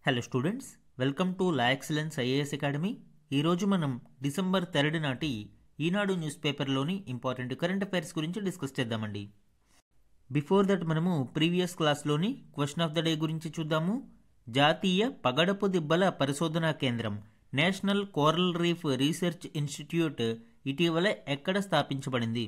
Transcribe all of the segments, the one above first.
Hello students, welcome to La Excellence IAS academy. ఈరోజు మనం December 3 నాటి ఈనాడు న్యూస్ పేపర్లోని ఇంపార్టెంట్ కరెంట్ అఫైర్స్ గురించి డిస్కస్ చేద్దామండి. బిఫోర్ దట్ మనము ప్రీవియస్ క్లాస్లోని క్వశ్చన్ ఆఫ్ ద డే గురించి చూద్దాము. జాతీయ పగడపు దిబ్బల పరిశోధనా కేంద్రం National Coral Reef Research Institute ఇటీవల ఎక్కడ స్థాపించబడింది?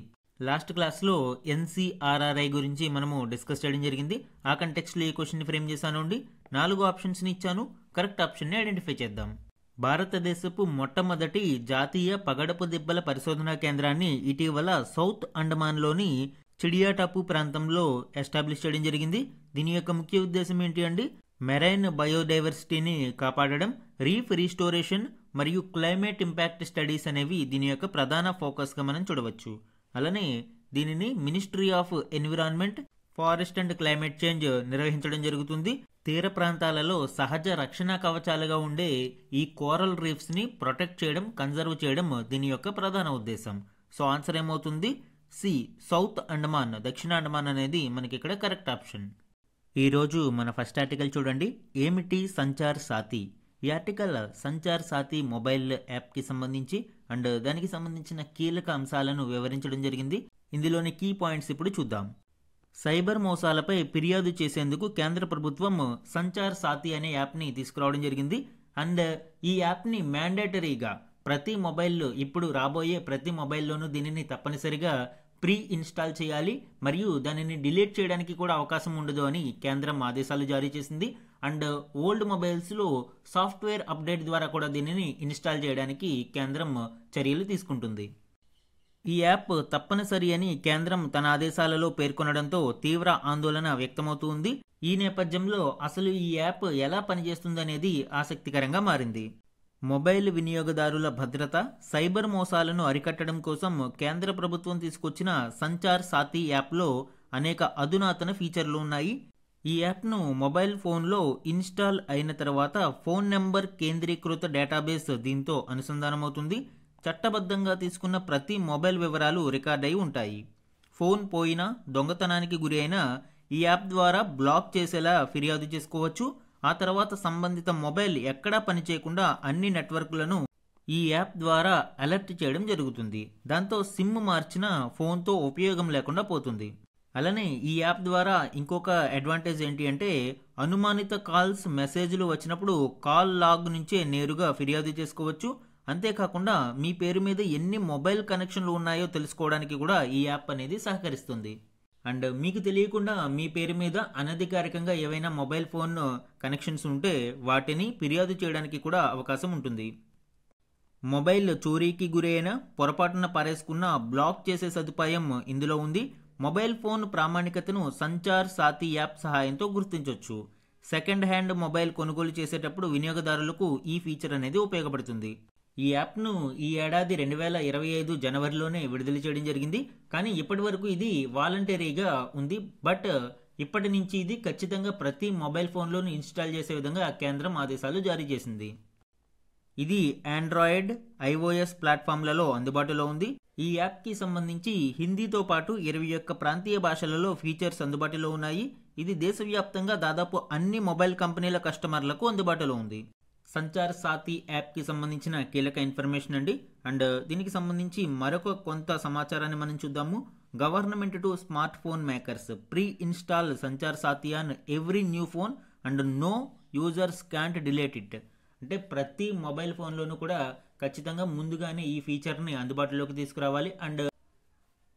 లాస్ట్ క్లాస్లో ఎన్సీఆర్ఆర్ఐ గురించి మనము డిస్కస్ చేయడం జరిగింది. ఆ కంటెక్స్ట్లో ఈ క్వశ్చన్ని ఫ్రేమ్ చేశాను అండి. 4 ఆప్షన్స్ని ఇచ్చాను. కరెక్ట్ ఆప్షన్ని ఐడెంటిఫై చేద్దాం. భారతదేశపు మొట్టమొదటి జాతీయ పగడపు దిబ్బల పరిశోధనా కేంద్రాన్ని ఇటీవల సౌత్ అండమాన్లోని చిడియాటాపు ప్రాంతంలో ఎస్టాబ్లిష్ చేయడం జరిగింది. దీని యొక్క ముఖ్య ఉద్దేశం ఏంటి అండి? మెరైన్ బయోడైవర్సిటీని కాపాడడం, రీఫ్ రీస్టోరేషన్ మరియు క్లైమేట్ ఇంపాక్ట్ స్టడీస్ అనేవి దీని యొక్క ప్రధాన ఫోకస్గా మనం చూడవచ్చు. అలానే దీనిని ministry of environment, forest and climate change నిర్వహించడం జరుగుతుంది. తీర ప్రాంతాలలో సహజ రక్షణ కవచాలుగా ఉండే ఈ కోరల్ రీఫ్స్ ని ప్రొటెక్ట్ చేయడం, కన్జర్వ్ చేయడం దీని యొక్క ప్రధాన ఉద్దేశం. సో ఆన్సర్ ఏమవుతుంది? సి, సౌత్ అండమాన్, దక్షిణ అండమాన్ అనేది మనకి ఇక్కడ కరెక్ట్ ఆప్షన్. ఈరోజు మన ఫస్ట్ ఆర్టికల్ చూడండి. ఏమిటి సంచార్ సాథీ? ఈ ఆర్టికల్ సంచార్ సాథీ మొబైల్ యాప్కి సంబంధించి అండ్ దానికి సంబంధించిన కీలక అంశాలను వివరించడం జరిగింది. ఇందులోని కీ పాయింట్స్ ఇప్పుడు చూద్దాం. సైబర్ మోసాలపై ఫిర్యాదు చేసేందుకు కేంద్ర ప్రభుత్వం సంచార్ సాథీ అనే యాప్ని తీసుకురావడం జరిగింది. అండ్ ఈ యాప్ని మ్యాండేటరీగా ప్రతి మొబైల్, ఇప్పుడు రాబోయే ప్రతి మొబైల్లోనూ దీనిని తప్పనిసరిగా ప్రీ ఇన్స్టాల్ చేయాలి, మరియు దానిని డిలీట్ చేయడానికి కూడా అవకాశం ఉండదు అని కేంద్రం ఆదేశాలు జారీ చేసింది. అండ్ ఓల్డ్ మొబైల్స్లో సాఫ్ట్వేర్ అప్డేట్ ద్వారా కూడా దీనిని ఇన్స్టాల్ చేయడానికి కేంద్రం చర్యలు తీసుకుంటుంది. ఈ యాప్ తప్పనిసరి అని కేంద్రం తన ఆదేశాలలో పేర్కొనడంతో తీవ్ర ఆందోళన వ్యక్తమవుతుంది. ఈ నేపథ్యంలో అసలు ఈ యాప్ ఎలా పనిచేస్తుందనేది ఆసక్తికరంగా మారింది. మొబైల్ వినియోగదారుల భద్రత, సైబర్ మోసాలను అరికట్టడం కోసం కేంద్ర ప్రభుత్వం తీసుకొచ్చిన సంచార్ సాథీ యాప్లో అనేక అధునాతన ఫీచర్లు ఉన్నాయి. ఈ యాప్ను మొబైల్ ఫోన్లో ఇన్స్టాల్ అయిన తర్వాత ఫోన్ నెంబర్ కేంద్రీకృత డేటాబేస్ దీంతో అనుసంధానమవుతుంది. చట్టబద్ధంగా తీసుకున్న ప్రతి మొబైల్ వివరాలు రికార్డ్ అయి ఉంటాయి. ఫోన్ పోయినా, దొంగతనానికి గురి అయినా ఈ యాప్ ద్వారా బ్లాక్ చేసేలా ఫిర్యాదు చేసుకోవచ్చు. ఆ తర్వాత సంబంధిత మొబైల్ ఎక్కడా పనిచేయకుండా అన్ని నెట్వర్క్లను ఈ యాప్ ద్వారా అలర్ట్ చేయడం జరుగుతుంది. దాంతో సిమ్ మార్చిన ఫోన్తో ఉపయోగం లేకుండా పోతుంది. అలానే ఈ యాప్ ద్వారా ఇంకొక అడ్వాంటేజ్ ఏంటి అంటే, అనుమానిత కాల్స్, మెసేజ్లు వచ్చినప్పుడు కాల్ లాగ్ నుంచే నేరుగా ఫిర్యాదు చేసుకోవచ్చు. అంతేకాకుండా మీ పేరు మీద ఎన్ని మొబైల్ కనెక్షన్లు ఉన్నాయో తెలుసుకోవడానికి కూడా ఈ యాప్ అనేది సహకరిస్తుంది. అండ్ మీకు తెలియకుండా మీ పేరు మీద అనధికారికంగా ఏవైనా మొబైల్ ఫోన్ కనెక్షన్స్ ఉంటే వాటిని ఫిర్యాదు చేయడానికి కూడా అవకాశం ఉంటుంది. మొబైల్ చోరీకి గురైన, పొరపాటున పారేసుకున్న బ్లాక్ చేసే సదుపాయం ఇందులో ఉంది. మొబైల్ ఫోన్ ప్రామాణికతను సంచార్ సాథీ యాప్ సహాయంతో గుర్తించవచ్చు. సెకండ్ హ్యాండ్ మొబైల్ కొనుగోలు చేసేటప్పుడు వినియోగదారులకు ఈ ఫీచర్ అనేది ఉపయోగపడుతుంది. ఈ యాప్ను ఈ ఏడాది 2025 జనవరిలోనే విడుదల చేయడం జరిగింది. కానీ ఇప్పటి వరకు ఇది వాలంటరీగా ఉంది. బట్ ఇప్పటి నుంచి ఇది ఖచ్చితంగా ప్రతి మొబైల్ ఫోన్లోనూ ఇన్స్టాల్ చేసే విధంగా కేంద్రం ఆదేశాలు జారీ చేసింది. ఇది ఆండ్రాయిడ్, ఐఓఎస్ ప్లాట్ఫామ్లలో అందుబాటులో ఉంది. ఈ యాప్కి సంబంధించి హిందీతో పాటు 21 ప్రాంతీయ భాషలలో ఫీచర్స్ అందుబాటులో ఉన్నాయి. ఇది దేశవ్యాప్తంగా దాదాపు అన్ని మొబైల్ కంపెనీల కస్టమర్లకు అందుబాటులో ఉంది. సంచార్ సాథీ యాప్కి సంబంధించిన కీలక ఇన్ఫర్మేషన్ అండి. అండ్ దీనికి సంబంధించి మరొక కొంత సమాచారాన్ని మనం చూద్దాము. Government to smartphone makers preinstall Sanchar Saathi on every new phone and no users can't delete it. అంటే ప్రతి మొబైల్ ఫోన్లోనూ కూడా ఖచ్చితంగా ముందుగానే ఈ ఫీచర్ని అందుబాటులోకి తీసుకురావాలి. And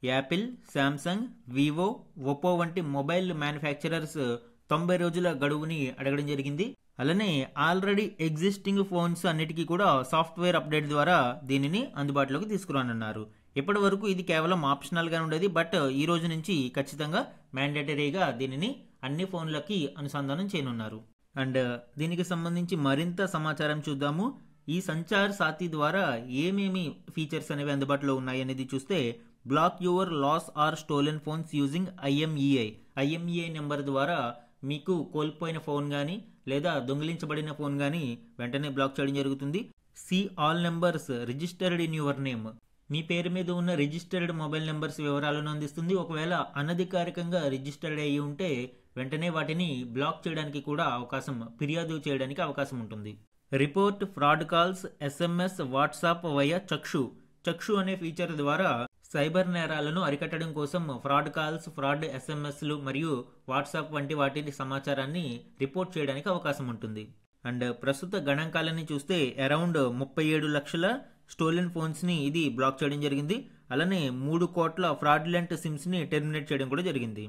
Apple, Samsung, Vivo, Oppo వంటి మొబైల్ మ్యానుఫ్యాక్చరర్స్ 90 రోజుల గడువుని అడగడం జరిగింది. అలానే ఆల్రెడీ ఎగ్జిస్టింగ్ ఫోన్స్ అన్నిటికీ కూడా సాఫ్ట్వేర్ అప్డేట్ ద్వారా దీనిని అందుబాటులోకి తీసుకురానున్నారు. ఇప్పటి వరకు ఇది కేవలం ఆప్షనల్గా ఉండేది. బట్ ఈ రోజు నుంచి ఖచ్చితంగా మ్యాండేటరీగా దీనిని అన్ని ఫోన్లకి అనుసంధానం చేయనున్నారు. అండ్ దీనికి సంబంధించి మరింత సమాచారం చూద్దాము. ఈ సంచార్ సాథీ ద్వారా ఏమేమి ఫీచర్స్ అనేవి అందుబాటులో ఉన్నాయి అనేది చూస్తే, block your lost or stolen phones using IMEI number ద్వారా మీకు కోల్పోయిన ఫోన్ కానీ లేదా దొంగిలించబడిన ఫోన్ కానీ వెంటనే బ్లాక్ చేయడం జరుగుతుంది. See all numbers registered in your name, మీ పేరు మీద ఉన్న రిజిస్టర్డ్ మొబైల్ నెంబర్స్ వివరాలను అందిస్తుంది. ఒకవేళ అనధికారికంగా రిజిస్టర్డ్ అయ్యి ఉంటే వెంటనే వాటిని బ్లాక్ చేయడానికి కూడా ఫిర్యాదు చేయడానికి అవకాశం ఉంటుంది. Report fraud calls SMS WhatsApp via Chakshu అనే ఫీచర్ ద్వారా సైబర్ నేరాలను అరికట్టడం కోసం ఫ్రాడ్ కాల్స్, ఫ్రాడ్ SMSలు మరియు వాట్సాప్ వంటి వాటి సమాచారాన్ని రిపోర్ట్ చేయడానికి అవకాశం ఉంటుంది. అండ్ ప్రస్తుత గణాంకాలని చూస్తే అరౌండ్ 37 లక్షల స్టోలెన్ ఫోన్స్ని ఇది బ్లాక్ చేయడం జరిగింది. అలానే 3 కోట్ల ఫ్రాడ్లెంట్ సిమ్స్ని టెర్మినేట్ చేయడం కూడా జరిగింది.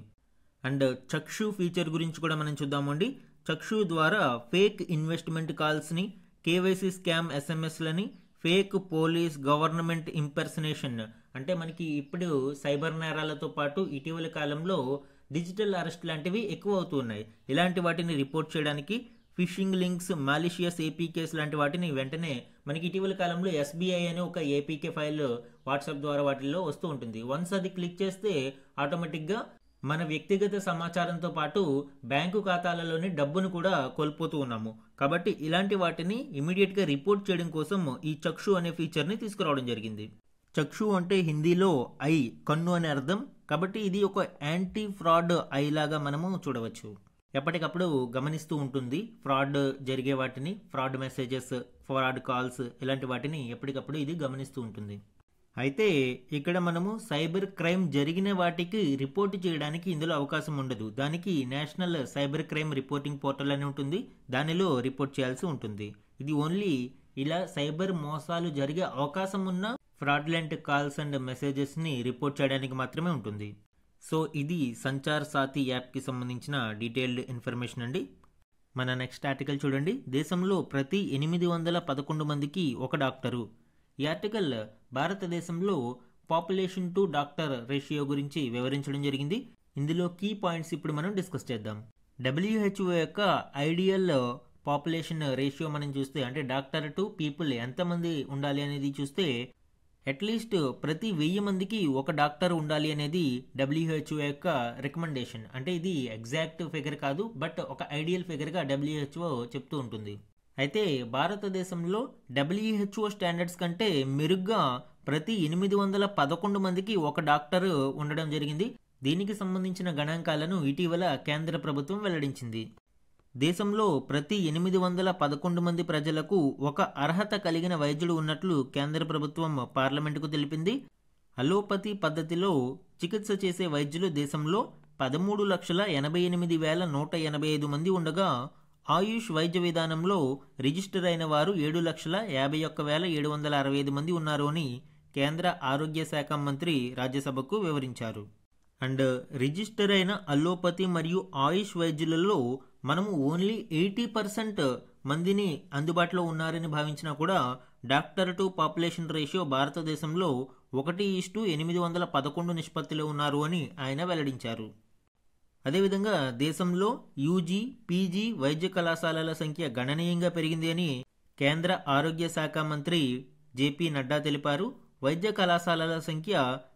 అండ్ చక్షు ఫీచర్ గురించి కూడా మనం చూద్దామండి. చక్షు ద్వారా ఫేక్ ఇన్వెస్ట్మెంట్ కాల్స్ని, KYC స్కామ్ SMSలని, ఫేక్ పోలీస్ గవర్నమెంట్ ఇంపర్సనేషన్ అంటే మనకి ఇప్పుడు సైబర్ నేరాలతో పాటు ఇటీవల కాలంలో డిజిటల్ అరెస్ట్ లాంటివి ఎక్కువ అవుతున్నాయి. ఇలాంటి వాటిని రిపోర్ట్ చేయడానికి ఫిషింగ్ లింక్స్, మాలిషియస్ APKs లాంటి వాటిని వెంటనే మనకి ఇటీవల కాలంలో SBI అనే ఒక APK ఫైల్ వాట్సాప్ ద్వారా వాటిల్లో వస్తూ ఉంటుంది. వన్స్ అది క్లిక్ చేస్తే ఆటోమేటిక్గా మన వ్యక్తిగత సమాచారంతో పాటు బ్యాంకు ఖాతాలలోని డబ్బును కూడా కోల్పోతూ ఉన్నాము. కాబట్టి ఇలాంటి వాటిని ఇమీడియట్గా రిపోర్ట్ చేయడం కోసం ఈ చక్షు అనే ఫీచర్ని తీసుకురావడం జరిగింది. చక్షు అంటే హిందీలో ఐ, కన్ను అనే అర్థం. కాబట్టి ఇది ఒక యాంటీ ఫ్రాడ్ ఐ లాగా మనము చూడవచ్చు. ఎప్పటికప్పుడు గమనిస్తూ ఉంటుంది ఫ్రాడ్ జరిగే వాటిని, ఫ్రాడ్ మెసేజెస్, ఫ్రాడ్ కాల్స్ ఇలాంటి వాటిని ఎప్పటికప్పుడు ఇది గమనిస్తూ ఉంటుంది. అయితే ఇక్కడ మనము సైబర్ క్రైమ్ జరిగిన వాటికి రిపోర్ట్ చేయడానికి ఇందులో అవకాశం ఉండదు. దానికి national cyber crime reporting portal అని ఉంటుంది, దానిలో రిపోర్ట్ చేయాల్సి ఉంటుంది. ఇది ఓన్లీ ఇలా సైబర్ మోసాలు జరిగే అవకాశం ఉన్న ఫ్రాడ్లెంట్ కాల్స్ అండ్ మెసేజెస్ని రిపోర్ట్ చేయడానికి మాత్రమే ఉంటుంది. సో ఇది సంచార్ సాథీ యాప్కి సంబంధించిన డీటెయిల్డ్ ఇన్ఫర్మేషన్ అండి. మన నెక్స్ట్ ఆర్టికల్ చూడండి. దేశంలో ప్రతి 811 మందికి ఒక డాక్టరు. ఈ ఆర్టికల్ భారతదేశంలో పాపులేషన్ టు డాక్టర్ రేషియో గురించి వివరించడం జరిగింది. ఇందులో కీ పాయింట్స్ ఇప్పుడు మనం డిస్కస్ చేద్దాం. WHO యొక్క ఐడియల్ పాపులేషన్ రేషియో మనం చూస్తే, అంటే డాక్టర్ టు పీపుల్ ఎంతమంది ఉండాలి అనేది చూస్తే అట్లీస్ట్ ప్రతి 1000 మందికి ఒక డాక్టర్ ఉండాలి అనేది WHO యొక్క రికమెండేషన్. అంటే ఇది ఎగ్జాక్ట్ ఫిగర్ కాదు, బట్ ఒక ఐడియల్ ఫిగర్గా WHO చెప్తూ ఉంటుంది. అయితే భారతదేశంలో WHO స్టాండర్డ్స్ కంటే మెరుగ్గా ప్రతి 811 మందికి ఒక డాక్టర్ ఉండడం జరిగింది. దీనికి సంబంధించిన గణాంకాలను ఇటీవల కేంద్ర ప్రభుత్వం వెల్లడించింది. దేశంలో ప్రతి 811 మంది ప్రజలకు ఒక అర్హత కలిగిన వైద్యుడు ఉన్నట్లు కేంద్ర ప్రభుత్వం పార్లమెంటుకు తెలిపింది. అలోపతి పద్ధతిలో చికిత్స చేసే వైద్యులు దేశంలో 13,88,185 మంది ఉండగా, ఆయుష్ వైద్య విధానంలో రిజిస్టర్ అయిన వారు 7,51,765 మంది ఉన్నారు అని కేంద్ర ఆరోగ్య శాఖ మంత్రి రాజ్యసభకు వివరించారు. అండ్ రిజిస్టర్ అయిన అల్లోపతి మరియు ఆయుష్ వైద్యులలో మనము ఓన్లీ 80% మందిని అందుబాటులో ఉన్నారని భావించినా కూడా డాక్టర్ టు పాపులేషన్ రేషియో భారతదేశంలో 1:811 నిష్పత్తిలో ఉన్నారు అని ఆయన వెల్లడించారు. అదేవిధంగా దేశంలో UG, PG వైద్య కళాశాలల సంఖ్య గణనీయంగా పెరిగింది అని కేంద్ర ఆరోగ్య శాఖ మంత్రి JP నడ్డా తెలిపారు. వైద్య కళాశాలల సంఖ్య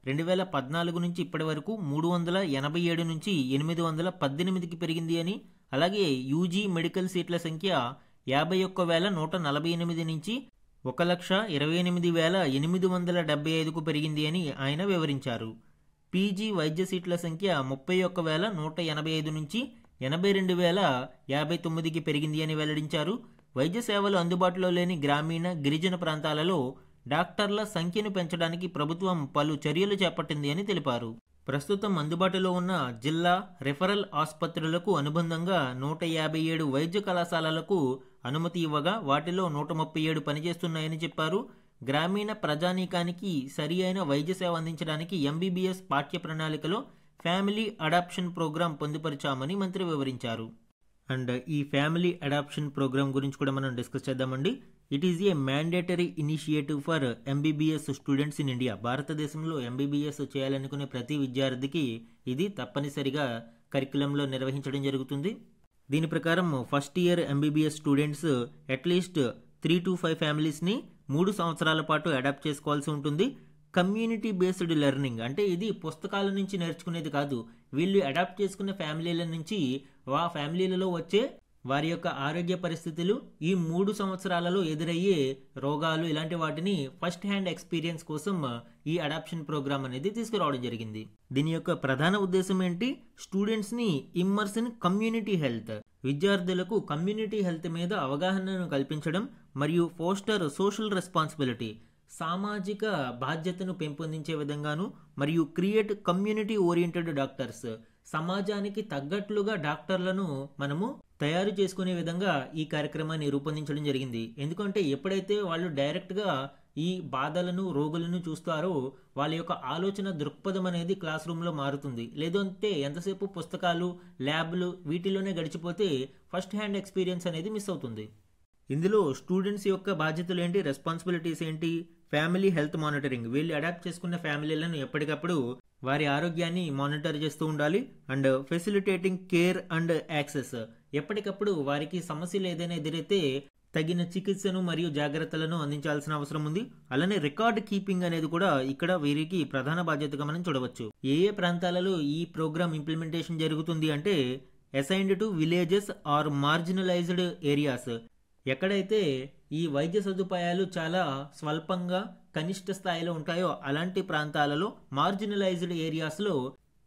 2014 నుంచి ఇప్పటి వరకు 387 నుంచి 818కి పెరిగింది అని, అలాగే UG మెడికల్ సీట్ల సంఖ్య 51,148 నుంచి 1,28,875కు పెరిగింది అని ఆయన వివరించారు. PG వైద్య సీట్ల సంఖ్య 31,185 నుంచి 82,059కి పెరిగింది అని వెల్లడించారు. వైద్య సేవలు అందుబాటులో లేని గ్రామీణ, గిరిజన ప్రాంతాలలో డాక్టర్ల సంఖ్యను పెంచడానికి ప్రభుత్వం పలు చర్యలు చేపట్టింది అని తెలిపారు. ప్రస్తుతం అందుబాటులో ఉన్న జిల్లా రెఫరల్ ఆసుపత్రులకు అనుబంధంగా 157 వైద్య కళాశాలలకు అనుమతి ఇవ్వగా వాటిలో 137 పనిచేస్తున్నాయని చెప్పారు. గ్రామీణ ప్రజానీకానికి సరి అయిన వైద్య సేవ అందించడానికి MBBS పాఠ్య ప్రణాళికలో ఫ్యామిలీ అడాప్షన్ ప్రోగ్రాం పొందుపరిచామని మంత్రి వివరించారు. అండ్ ఈ ఫ్యామిలీ అడాప్షన్ ప్రోగ్రాం గురించి కూడా మనం డిస్కస్ చేద్దామండి. It is a mandatory initiative for MBBS students in India. భారతదేశంలో MBBS చేయాలనుకునే ప్రతి విద్యార్థికి ఇది తప్పనిసరిగా కరికులంలో నిర్వహించడం జరుగుతుంది. దీని ప్రకారం first year MBBS students at least 3 to 5 ఫ్యామిలీస్ని 3 సంవత్సరాల పాటు అడాప్ట్ చేసుకోవాల్సి ఉంటుంది. కమ్యూనిటీ బేస్డ్ లెర్నింగ్ అంటే ఇది పుస్తకాల నుంచి నేర్చుకునేది కాదు. వీళ్ళు అడాప్ట్ చేసుకునే ఫ్యామిలీల నుంచి ఆ ఫ్యామిలీలలో వచ్చే వారి యొక్క ఆరోగ్య పరిస్థితులు, ఈ 3 సంవత్సరాలలో ఎదురయ్యే రోగాలు, ఇలాంటి వాటిని ఫస్ట్ హ్యాండ్ ఎక్స్పీరియన్స్ కోసం ఈ అడాప్షన్ ప్రోగ్రామ్ అనేది తీసుకురావడం జరిగింది. దీని యొక్క ప్రధాన ఉద్దేశం ఏంటి? స్టూడెంట్స్ని ఇమ్మర్స్ ఇన్ కమ్యూనిటీ హెల్త్, విద్యార్థులకు కమ్యూనిటీ హెల్త్ మీద అవగాహనను కల్పించడం మరియు ఫోస్టర్ సోషల్ రెస్పాన్సిబిలిటీ, సామాజిక బాధ్యతను పెంపొందించే విధంగాను, మరియు క్రియేట్ కమ్యూనిటీ ఓరియంటెడ్ డాక్టర్స్, సమాజానికి తగ్గట్లుగా డాక్టర్లను మనము తయారు చేసుకునే విధంగా ఈ కార్యక్రమాన్ని రూపొందించడం జరిగింది. ఎందుకంటే ఎప్పుడైతే వాళ్ళు డైరెక్ట్గా ఈ బాధలను, రోగులను చూస్తారో వాళ్ళ యొక్క ఆలోచన దృక్పథం అనేది క్లాస్ రూమ్లో మారుతుంది. లేదంటే ఎంతసేపు పుస్తకాలు, ల్యాబ్లు వీటిలోనే గడిచిపోతే ఫస్ట్ హ్యాండ్ ఎక్స్పీరియన్స్ అనేది మిస్ అవుతుంది. ఇందులో స్టూడెంట్స్ యొక్క బాధ్యతలు ఏంటి, రెస్పాన్సిబిలిటీస్ ఏంటి? ఫ్యామిలీ హెల్త్ మానిటరింగ్, వీళ్ళు అడాప్ట్ చేసుకున్న ఫ్యామిలీలను ఎప్పటికప్పుడు వారి ఆరోగ్యాన్ని మానిటర్ చేస్తూ ఉండాలి. And facilitating care and access, ఎప్పటికప్పుడు వారికి సమస్యలు ఏదైనా ఎదురైతే తగిన చికిత్సను మరియు జాగ్రత్తలను అందించాల్సిన అవసరం ఉంది. అలానే రికార్డ్ కీపింగ్ అనేది కూడా ఇక్కడ వీరికి ప్రధాన బాధ్యతగా మనం చూడవచ్చు. ఏ ఏ ప్రాంతాలలో ఈ ప్రోగ్రామ్ ఇంప్లిమెంటేషన్ జరుగుతుంది అంటే assigned to villages or marginalised areas, ఎక్కడైతే ఈ వైద్య సదుపాయాలు చాలా స్వల్పంగా, కనిష్ట స్థాయిలో ఉంటాయో అలాంటి ప్రాంతాలలో, మార్జినలైజ్డ్ ఏరియాస్లో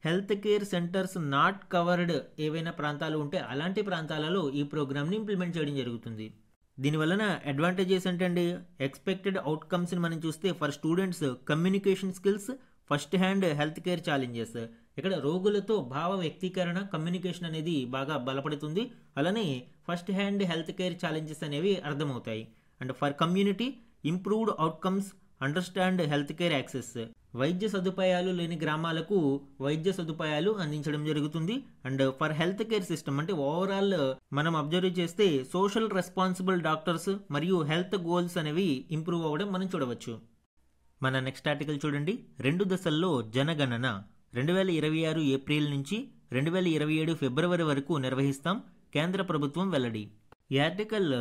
health care centres not covered ఏవైనా ప్రాంతాలు ఉంటే అలాంటి ప్రాంతాలలో ఈ ప్రోగ్రామ్ని ఇంప్లిమెంట్ చేయడం జరుగుతుంది. దీనివలన అడ్వాంటేజెస్ ఏంటండి? ఎక్స్పెక్టెడ్ అవుట్కమ్స్ని మనం చూస్తే for students communication skills, first hand health care challenges, ఇక్కడ రోగులతో భావ వ్యక్తీకరణ, కమ్యూనికేషన్ అనేది బాగా బలపడుతుంది. అలానే first hand health care challenges అనేవి అర్థమవుతాయి. And for community improved outcomes, understand health care access, వైద్య సదుపాయాలు లేని గ్రామాలకు వైద్య సదుపాయాలు అందించడం జరుగుతుంది. And for health care system అంటే ఓవరాల్ మనం అబ్జర్వ్ చేస్తే సోషల్ రెస్పాన్సిబుల్ డాక్టర్స్ మరియు హెల్త్ గోల్స్ అనేవి ఇంప్రూవ్ అవ్వడం మనం చూడవచ్చు. మన నెక్స్ట్ ఆర్టికల్ చూడండి. 2 దశల్లో జనగణన 2026 ఏప్రిల్ నుంచి 2027 ఫిబ్రవరి వరకు నిర్వహిస్తాం, కేంద్ర ప్రభుత్వం వెల్లడి. ఈ ఆర్టికల్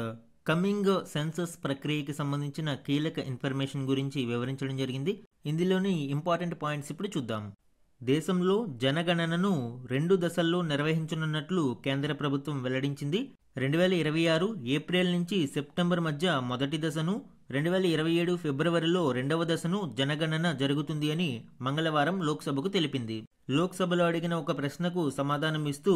కమింగ్ సెన్సస్ ప్రక్రియకి సంబంధించిన కీలక ఇన్ఫర్మేషన్ గురించి వివరించడం జరిగింది. ఇందులోని ఇంపార్టెంట్ పాయింట్స్ ఇప్పుడు చూద్దాం. దేశంలో జనగణనను 2 దశల్లో నిర్వహించనున్నట్లు కేంద్ర ప్రభుత్వం వెల్లడించింది. 2026 ఏప్రిల్ నుంచి సెప్టెంబర్ మధ్య మొదటి దశను, 2027 ఫిబ్రవరిలో రెండవ దశను జనగణన జరుగుతుంది అని మంగళవారం లోక్సభకు తెలిపింది. లోక్సభలో అడిగిన ఒక ప్రశ్నకు సమాధానం ఇస్తూ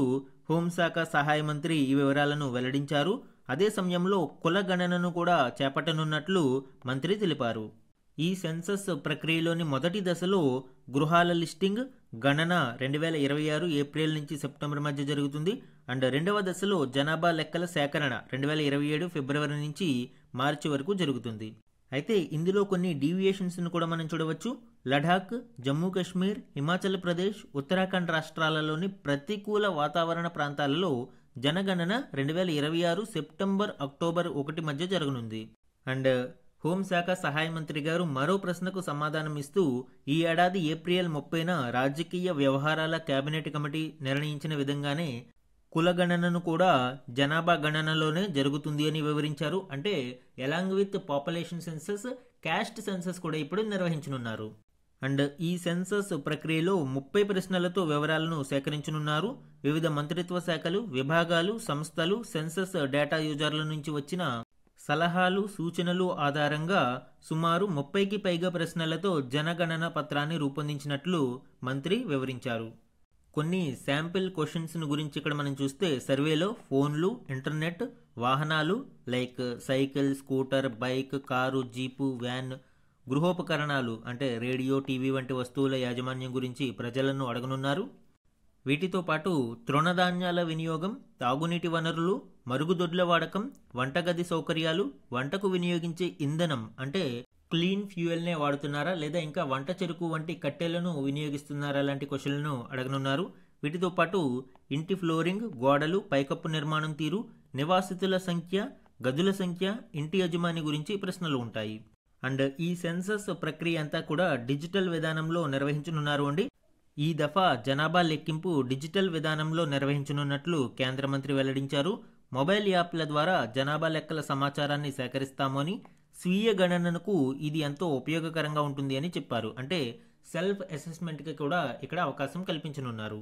హోంశాఖ సహాయ మంత్రి ఈ వివరాలను వెల్లడించారు. అదే సమయంలో కుల గణనను కూడా చేపట్టనున్నట్లు మంత్రి తెలిపారు. ఈ సెన్సస్ ప్రక్రియలోని మొదటి దశలో గృహాల లిస్టింగ్ గణన 2026 ఏప్రిల్ నుంచి సెప్టెంబర్ మధ్య జరుగుతుంది. అండ్ రెండవ దశలో జనాభా లెక్కల సేకరణ 2027 ఫిబ్రవరి నుంచి మార్చి వరకు జరుగుతుంది. అయితే ఇందులో కొన్ని డీవియేషన్స్ను కూడా మనం చూడవచ్చు. లడాక్, జమ్మూ కాశ్మీర్, హిమాచల్ ప్రదేశ్, ఉత్తరాఖండ్ రాష్ట్రాలలోని ప్రతికూల వాతావరణ ప్రాంతాలలో జనగణన 2026 సెప్టెంబర్ అక్టోబర్ 1 మధ్య జరగనుంది. అండ్ హోంశాఖ సహాయ మంత్రి గారు మరో ప్రశ్నకు సమాధానం ఇస్తూ ఈ ఏడాది ఏప్రిల్ 30న రాజకీయ వ్యవహారాల కేబినెట్ కమిటీ నిర్ణయించిన విధంగానే కులగణనను కూడా జనాభా గణనలోనే జరుగుతుంది అని వివరించారు. అంటే along with population census, caste census కూడా ఇప్పుడు నిర్వహించనున్నారు. అండ్ ఈ సెన్సస్ ప్రక్రియలో 30 ప్రశ్నలతో వివరాలను సేకరించనున్నారు. వివిధ మంత్రిత్వ శాఖలు, విభాగాలు, సంస్థలు సెన్సస్ డేటా యూజర్ల నుంచి వచ్చిన సలహాలు, సూచనలు ఆధారంగా సుమారు 30కి పైగా ప్రశ్నలతో జనగణన పత్రాన్ని రూపొందించినట్లు మంత్రి వివరించారు. కొన్ని శాంపిల్ క్వశ్చన్స్ గురించి ఇక్కడ మనం చూస్తే సర్వేలో ఫోన్లు, ఇంటర్నెట్, వాహనాలు like cycle, scooter, bike, car, jeep, van, గృహోపకరణాలు అంటే రేడియో, టీవీ వంటి వస్తువుల యాజమాన్యం గురించి ప్రజలను అడగనున్నారు. వీటితో పాటు తృణధాన్యాల వినియోగం, తాగునీటి వనరులు, మరుగుదొడ్ల వాడకం, వంటగది సౌకర్యాలు, వంటకు వినియోగించే ఇంధనం అంటే క్లీన్ ఫ్యూయల్నే వాడుతున్నారా లేదా ఇంకా వంట చెరుకు వంటి కట్టెలను వినియోగిస్తున్నారా లాంటి క్వశ్చన్లను అడగనున్నారు. వీటితో పాటు ఇంటి ఫ్లోరింగ్, గోడలు, పైకప్పు నిర్మాణం తీరు, నివాసితుల సంఖ్య, గదుల సంఖ్య, ఇంటి యజమాని గురించి ప్రశ్నలు ఉంటాయి. అండ్ ఈ సెన్సస్ ప్రక్రియ అంతా కూడా డిజిటల్ విధానంలో నిర్వహించనున్నారు అండి. ఈ దఫా జనాభా లెక్కింపు డిజిటల్ విధానంలో నిర్వహించనున్నట్లు కేంద్ర మంత్రి వెల్లడించారు. మొబైల్ యాప్ల ద్వారా జనాభా లెక్కల సమాచారాన్ని సేకరిస్తామని, స్వీయ గణనకు ఇది ఎంతో ఉపయోగకరంగా ఉంటుంది అని చెప్పారు. అంటే సెల్ఫ్ అసెస్మెంట్కి కూడా ఇక్కడ అవకాశం కల్పించనున్నారు.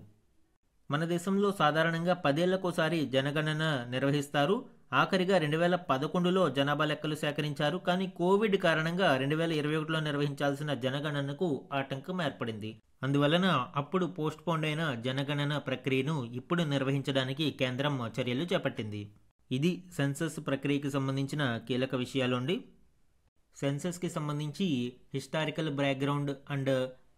మన దేశంలో సాధారణంగా 10 ఏళ్లకోసారి జనగణన నిర్వహిస్తారు. ఆఖరిగా 2011లో జనాభా లెక్కలు సేకరించారు. కానీ కోవిడ్ కారణంగా 2021లో నిర్వహించాల్సిన జనగణనకు ఆటంకం ఏర్పడింది. అందువలన అప్పుడు పోస్ట్పోండ్ అయిన జనగణన ప్రక్రియను ఇప్పుడు నిర్వహించడానికి కేంద్రం చర్యలు చేపట్టింది. ఇది సెన్సస్ ప్రక్రియకి సంబంధించిన కీలక విషయాలు అండి. సెన్సస్కి సంబంధించి హిస్టారికల్ బ్యాక్గ్రౌండ్ అండ్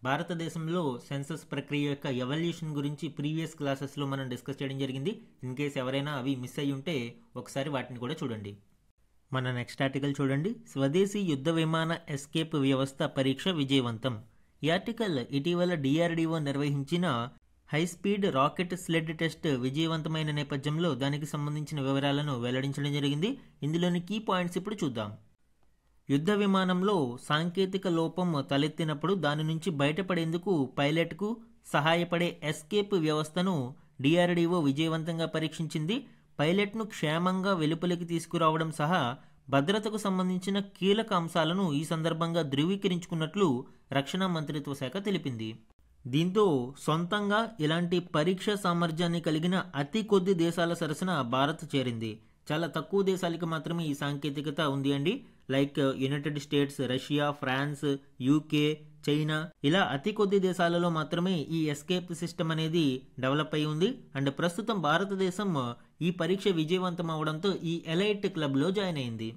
భారతదేశంలో సెన్సస్ ప్రక్రియ యొక్క ఎవల్యూషన్ గురించి ప్రీవియస్ క్లాసెస్లో మనం డిస్కస్ చేయడం జరిగింది. ఇన్ కేస్ ఎవరైనా అవి మిస్ అయ్యి ఉంటే ఒకసారి వాటిని కూడా చూడండి. మన నెక్స్ట్ ఆర్టికల్ చూడండి. స్వదేశీ యుద్ధ విమాన ఎస్కేప్ వ్యవస్థ పరీక్ష విజయవంతం. ఈ ఆర్టికల్ ఇటీవల DRDO నిర్వహించిన హైస్పీడ్ రాకెట్ స్లెడ్ టెస్ట్ విజయవంతమైన నేపథ్యంలో దానికి సంబంధించిన వివరాలను వెల్లడించడం జరిగింది. ఇందులోని కీ పాయింట్స్ ఇప్పుడు చూద్దాం. యుద్ధ విమానంలో సాంకేతిక లోపం తలెత్తినప్పుడు దాని నుంచి బయటపడేందుకు పైలట్కు సహాయపడే ఎస్కేప్ వ్యవస్థను DRDO విజయవంతంగా పరీక్షించింది. పైలట్ను క్షేమంగా వెలుపలికి తీసుకురావడం సహా భద్రతకు సంబంధించిన కీలక అంశాలను ఈ సందర్భంగా ధృవీకరించుకున్నట్లు రక్షణ మంత్రిత్వ శాఖ తెలిపింది. దీంతో సొంతంగా ఇలాంటి పరీక్ష సామర్థ్యాన్ని కలిగిన అతి కొద్ది దేశాల సరసన భారత్ చేరింది. చాలా తక్కువ దేశాలకు మాత్రమే ఈ సాంకేతికత ఉంది అండి. Like United States, Russia, France, UK, China ఇలా అతి కొద్ది దేశాలలో మాత్రమే ఈ ఎస్కేప్ సిస్టమ్ అనేది డెవలప్ అయి ఉంది. అండ్ ప్రస్తుతం భారతదేశం ఈ పరీక్ష విజయవంతం అవడంతో ఈ ఎలైట్ క్లబ్లో జాయిన్ అయింది.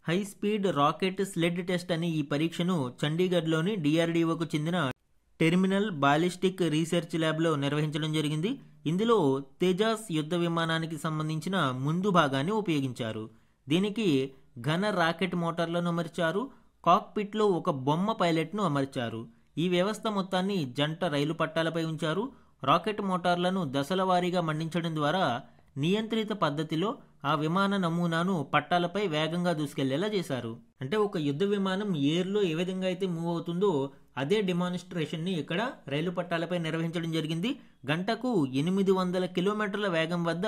High speed rocket sled test అనే ఈ పరీక్షను చండీగఢ్లోని DRDOకు చెందిన టెర్మినల్ బాలిస్టిక్ రీసెర్చ్ ల్యాబ్లో నిర్వహించడం జరిగింది. ఇందులో తేజాస్ యుద్ధ విమానానికి సంబంధించిన ముందు భాగాన్ని ఉపయోగించారు. దీనికి ఘన రాకెట్ మోటార్లను అమర్చారు. కాక్పిట్లో ఒక బొమ్మ పైలట్ను అమర్చారు. ఈ వ్యవస్థ మొత్తాన్ని జంట రైలు పట్టాలపై ఉంచారు. రాకెట్ మోటార్లను దశల వారీగా మండించడం ద్వారా నియంత్రిత పద్ధతిలో ఆ విమాన నమూనాను పట్టాలపై వేగంగా దూసుకెళ్లేలా చేశారు. అంటే ఒక యుద్ధ విమానం ఎయిర్లో ఏ విధంగా అయితే మూవ్ అవుతుందో అదే డెమాన్స్ట్రేషన్ని ఇక్కడ రైలు పట్టాలపై నిర్వహించడం జరిగింది. గంటకు 800 కిలోమీటర్ల వేగం వద్ద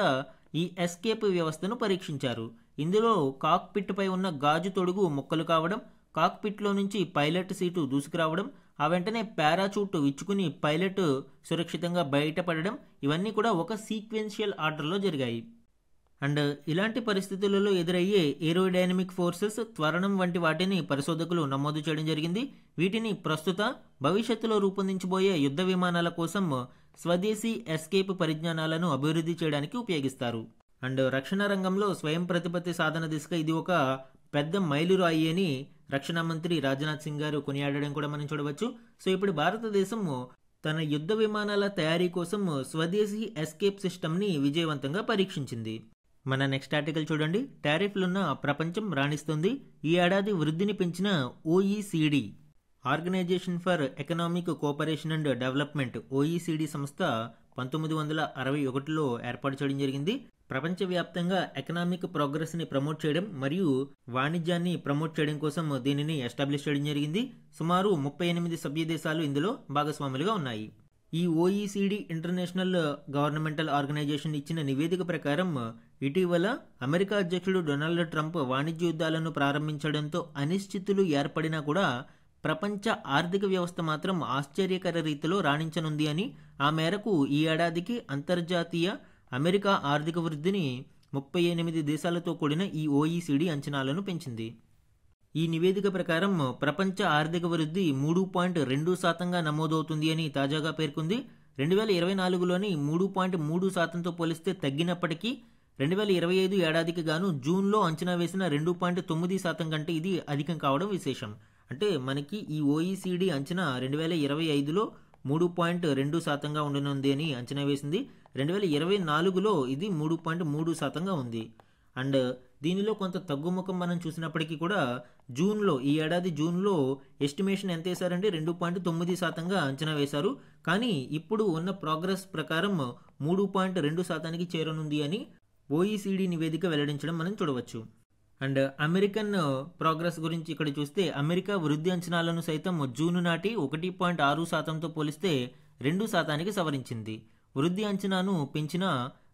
ఈ ఎస్కేప్ వ్యవస్థను పరీక్షించారు. ఇందులో కాక్పిట్ పై ఉన్న గాజు తొడుగు ముక్కలు కావడం, కాక్పిట్లో నుంచి పైలట్ సీటు దూసుకురావడం, ఆ వెంటనే పారాచూట్ విచ్చుకుని పైలట్ సురక్షితంగా బయటపడడం ఇవన్నీ కూడా ఒక సీక్వెన్షియల్ ఆర్డర్లో జరిగాయి. అండ్ ఇలాంటి పరిస్థితులలో ఎదురయ్యే ఏరోడైనమిక్ ఫోర్సెస్, త్వరణం వంటి వాటిని పరిశోధకులు నమోదు చేయడం జరిగింది. వీటిని ప్రస్తుత భవిష్యత్తులో రూపొందించబోయే యుద్ధ విమానాల కోసం స్వదేశీ ఎస్కేప్ పరిజ్ఞానాలను అభివృద్ధి చేయడానికి ఉపయోగిస్తారు. అండ్ రక్షణ రంగంలో స్వయం ప్రతిపత్తి సాధన దిశగా ఇది ఒక పెద్ద మైలురాయి అని రక్షణ మంత్రి రాజ్నాథ్ సింగ్ గారు కొనియాడడం కూడా మనం చూడవచ్చు. సో ఇప్పుడు భారతదేశం తన యుద్ధ విమానాల తయారీ కోసం స్వదేశీ ఎస్కేప్ సిస్టమ్ని విజయవంతంగా పరీక్షించింది. మన నెక్స్ట్ ఆర్టికల్ చూడండి. టారిఫ్లున్న ప్రపంచం రాణిస్తుంది. ఈ ఏడాది వృద్ధిని పెంచిన OECD Organisation for Economic Cooperation and Development OECD సంస్థ 1961లో ఏర్పాటు చేయడం జరిగింది. ప్రపంచవ్యాప్తంగా ఎకనామిక్ ప్రోగ్రెస్ని ప్రమోట్ చేయడం మరియు వాణిజ్యాన్ని ప్రమోట్ చేయడం కోసం దీనిని ఎస్టాబ్లిష్ చేయడం జరిగింది. సుమారు 38 సభ్య దేశాలు ఇందులో భాగస్వాములుగా ఉన్నాయి. ఈ OECD ఇంటర్నేషనల్ గవర్నమెంటల్ ఆర్గనైజేషన్ ఇచ్చిన నివేదిక ప్రకారం ఇటీవల అమెరికా అధ్యక్షుడు డొనాల్డ్ ట్రంప్ వాణిజ్య యుద్ధాలను ప్రారంభించడంతో అనిశ్చితులు ఏర్పడినా కూడా ప్రపంచ ఆర్థిక వ్యవస్థ మాత్రం ఆశ్చర్యకర రీతిలో రాణించనుంది అని, ఆ మేరకు ఈ ఏడాదికి అంతర్జాతీయ అమెరికా ఆర్థిక వృద్ధిని 38 దేశాలతో కూడిన ఈ OECD అంచనాలను పెంచింది. ఈ నివేదిక ప్రకారం ప్రపంచ ఆర్థిక వృద్ధి 3.2% నమోదవుతుంది అని తాజాగా పేర్కొంది. 2024లోని 3.3%తో పోలిస్తే తగ్గినప్పటికీ 2025 ఏడాదికి గాను జూన్లో అంచనా వేసిన 2.9% కంటే ఇది అధికం కావడం విశేషం. అంటే మనకి ఈ OECD అంచనా 2025లో 3.2%గా ఉండనుంది అని అంచనా వేసింది. 2024లో ఇది 3.3%గా ఉంది. అండ్ దీనిలో కొంత తగ్గుముఖం మనం చూసినప్పటికీ కూడా ఈ ఏడాది జూన్లో ఎస్టిమేషన్ ఎంత వేశారంటే 2.9%గా అంచనా వేశారు. కానీ ఇప్పుడు ఉన్న ప్రోగ్రెస్ ప్రకారం 3.2%కి చేరనుంది అని OECD నివేదిక వెల్లడించడం మనం చూడవచ్చు. అండ్ అమెరికన్ ప్రోగ్రెస్ గురించి ఇక్కడ చూస్తే అమెరికా వృద్ధి అంచనాలను సైతం జూన్ నాటి 1.6%తో పోలిస్తే 2%కి సవరించింది. వృద్ధి అంచనాను పెంచిన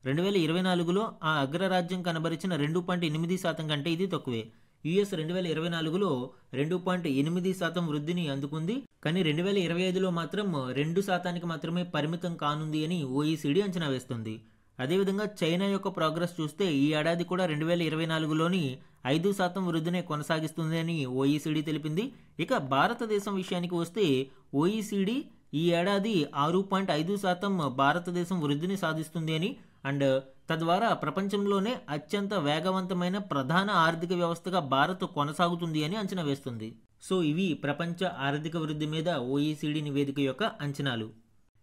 2024లో ఆ అగ్రరాజ్యం కనబరిచిన 2.8% కంటే ఇది తక్కువే. యుఎస్ 2024లో 2.8% వృద్ధిని అందుకుంది. కానీ 2025లో మాత్రం 2% మాత్రమే పరిమితం కానుంది అని ఓఈసీడీ అంచనా వేస్తుంది. అదేవిధంగా చైనా యొక్క ప్రోగ్రెస్ చూస్తే ఈ ఏడాది కూడా 2024లోని 5% వృద్ధినే కొనసాగిస్తుంది అని ఓఈసీడీ తెలిపింది. ఇక భారతదేశం విషయానికి వస్తే ఓఈసీడీ ఈ ఏడాది 6.5% భారతదేశం వృద్ధిని సాధిస్తుంది అని అండ్ తద్వారా ప్రపంచంలోనే అత్యంత వేగవంతమైన ప్రధాన ఆర్థిక వ్యవస్థగా భారత్ కొనసాగుతుంది అని అంచనా వేస్తుంది. సో ఇవి ప్రపంచ ఆర్థిక వృద్ధి మీద ఓఈసీడీ నివేదిక యొక్క అంచనాలు.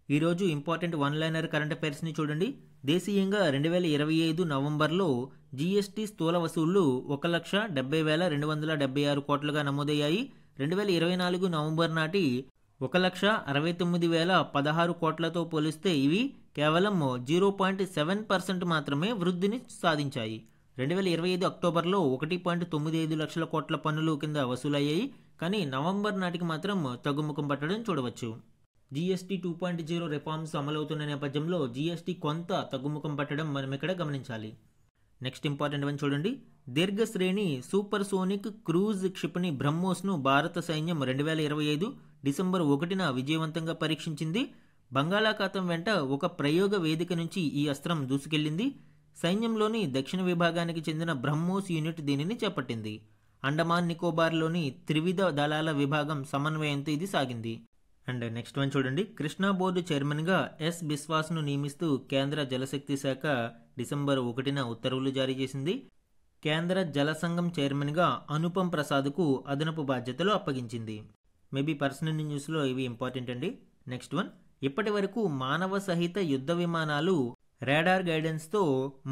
ఈరోజు ఇంపార్టెంట్ వన్ లైనర్ కరెంట్ అఫైర్స్ని చూడండి. దేశీయంగా 2025 నవంబర్లో జీఎస్టీ స్థూల వసూళ్లు 1,70,276 కోట్లుగా నమోదయ్యాయి. 2024 నవంబర్ నాటి 1,69,016 కోట్లతో పోలిస్తే ఇవి కేవలం 0.7% మాత్రమే వృద్ధిని సాధించాయి. 2025 అక్టోబర్లో 1.95 లక్షల కోట్ల పన్నులు కింద వసూలయ్యాయి. కానీ నవంబర్ నాటికి మాత్రం తగ్గుముఖం పట్టడం చూడవచ్చు. జీఎస్టీ 2.0 రిఫార్మ్స్ అమలవుతున్న నేపథ్యంలో జీఎస్టీ కొంత తగ్గుముఖం పట్టడం మనం ఇక్కడ గమనించాలి. నెక్స్ట్ ఇంపార్టెంట్ వన్ చూడండి. దీర్ఘశ్రేణి సూపర్ సోనిక్ క్రూజ్ క్షిపణి బ్రహ్మోస్ను భారత సైన్యం 2025 డిసెంబర్ 1న విజయవంతంగా పరీక్షించింది. బంగాళాఖాతం వెంట ఒక ప్రయోగ వేదిక నుంచి ఈ అస్త్రం దూసుకెళ్లింది. సైన్యంలోని దక్షిణ విభాగానికి చెందిన బ్రహ్మోస్ యూనిట్ దీనిని చేపట్టింది. అండమాన్ నికోబార్లోని త్రివిధ దళాల విభాగం సమన్వయంతో ఇది సాగింది. అండ్ నెక్స్ట్ వన్ చూడండి. కృష్ణా బోర్డు చైర్మన్గా ఎస్ బిస్వాస్ను నియమిస్తూ కేంద్ర జలశక్తి శాఖ డిసెంబర్ 1న ఉత్తర్వులు జారీ చేసింది. కేంద్ర జల సంఘం చైర్మన్గా అనుపమ్ ప్రసాద్కు అదనపు బాధ్యతలు అప్పగించింది. మేబీ పర్సనల్ న్యూస్లో ఇవి ఇంపార్టెంట్ అండి. Next one. ఇప్పటి వరకు మానవ సహిత యుద్ధ విమానాలు రాడార్ గైడెన్స్తో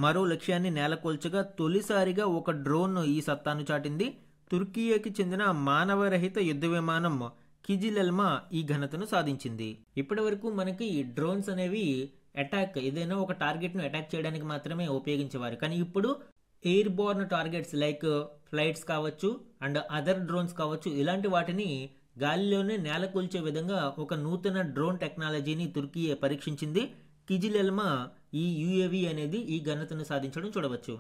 మరో లక్ష్యాన్ని నేలకొల్చగా తొలిసారిగా ఒక డ్రోన్ ఈ సత్తాను చాటింది. తుర్కియేకి చెందిన మానవరహిత యుద్ధ విమానం కిజిలెల్మా ఈ ఘనతను సాధించింది. ఇప్పటి వరకు మనకి డ్రోన్స్ అనేవి ఏదైనా ఒక టార్గెట్ను అటాక్ చేయడానికి మాత్రమే ఉపయోగించేవారు. కానీ ఇప్పుడు air Born targets like flights కావచ్చు అండ్ అదర్ డ్రోన్స్ కావచ్చు, ఇలాంటి వాటిని గాలిలోనే నేలకొల్చే విధంగా ఒక నూతన డ్రోన్ టెక్నాలజీని తుర్కియే పరీక్షించింది. కిజిలెల్మా ఈ యుఏవి అనేది ఈ ఘనతను సాధించడం చూడవచ్చు.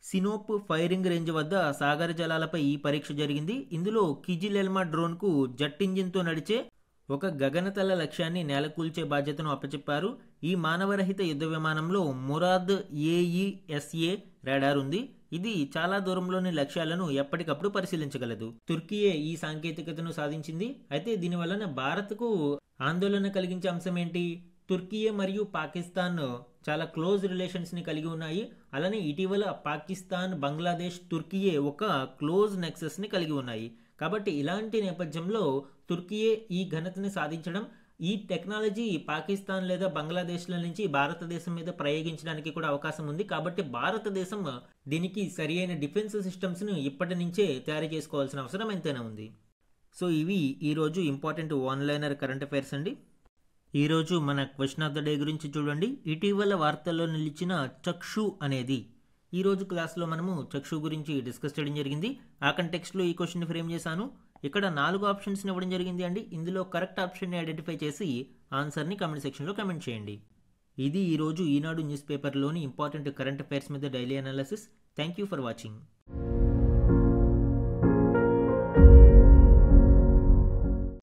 సినోప్ ఫైరింగ్ రేంజ్ వద్ద సాగర జలాలపై ఈ పరీక్ష జరిగింది. ఇందులో కిజిలెల్మా డ్రోన్కు జెట్ ఇంజిన్తో నడిచే ఒక గగనతల లక్ష్యాన్ని నేలకూల్చే బాధ్యతను అప్పచెప్పారు. ఈ మానవరహిత యుద్ధ విమానంలో మురాద్ ఏఈఎస్ఏ రాడార్ ఉంది. ఇది చాలా దూరంలోని లక్ష్యాలను ఎప్పటికప్పుడు పరిశీలించగలదు. తుర్కియే ఈ సాంకేతికతను సాధించింది. అయితే దీనివలన భారత్కు ఆందోళన కలిగించే అంశం ఏంటి? తుర్కియే మరియు పాకిస్తాన్ చాలా క్లోజ్ రిలేషన్స్ని కలిగి ఉన్నాయి. అలానే ఇటీవల పాకిస్తాన్, బంగ్లాదేశ్, తుర్కియే ఒక క్లోజ్ నెక్సెస్ని కలిగి ఉన్నాయి. కాబట్టి ఇలాంటి నేపథ్యంలో తుర్కియే ఈ ఘనతని సాధించడం, ఈ టెక్నాలజీ పాకిస్తాన్ లేదా బంగ్లాదేశ్ల నుంచి భారతదేశం మీద ప్రయోగించడానికి కూడా అవకాశం ఉంది. కాబట్టి భారతదేశం దీనికి సరి అయిన డిఫెన్స్ సిస్టమ్స్ను ఇప్పటి నుంచే తయారు చేసుకోవాల్సిన అవసరం ఎంతైనా ఉంది. సో ఇవి ఈరోజు ఇంపార్టెంట్ ఆన్లైనర్ కరెంట్ అఫైర్స్ అండి. ఈరోజు మన క్వశ్చన్ ఆఫ్ ద డే గురించి చూడండి. ఇటీవల వార్తల్లో నిలిచిన చక్షు అనేది. ఈరోజు క్లాస్లో మనము చక్షు గురించి డిస్కస్ చేయడం జరిగింది. ఆ కంటెక్స్ట్లో ఈ క్వశ్చన్ ఫ్రేమ్ చేశాను. ఇక్కడ 4 ఆప్షన్స్ని ఇవ్వడం జరిగింది అండి. ఇందులో కరెక్ట్ ఆప్షన్ని ఐడెంటిఫై చేసి ఆన్సర్ని కామెంట్ సెక్షన్లో కామెంట్ చేయండి. ఇది ఈరోజు ఈనాడు న్యూస్ పేపర్లోని ఇంపార్టెంట్ కరెంట్ అఫైర్స్ మీద daily analysis. Thank you for watching.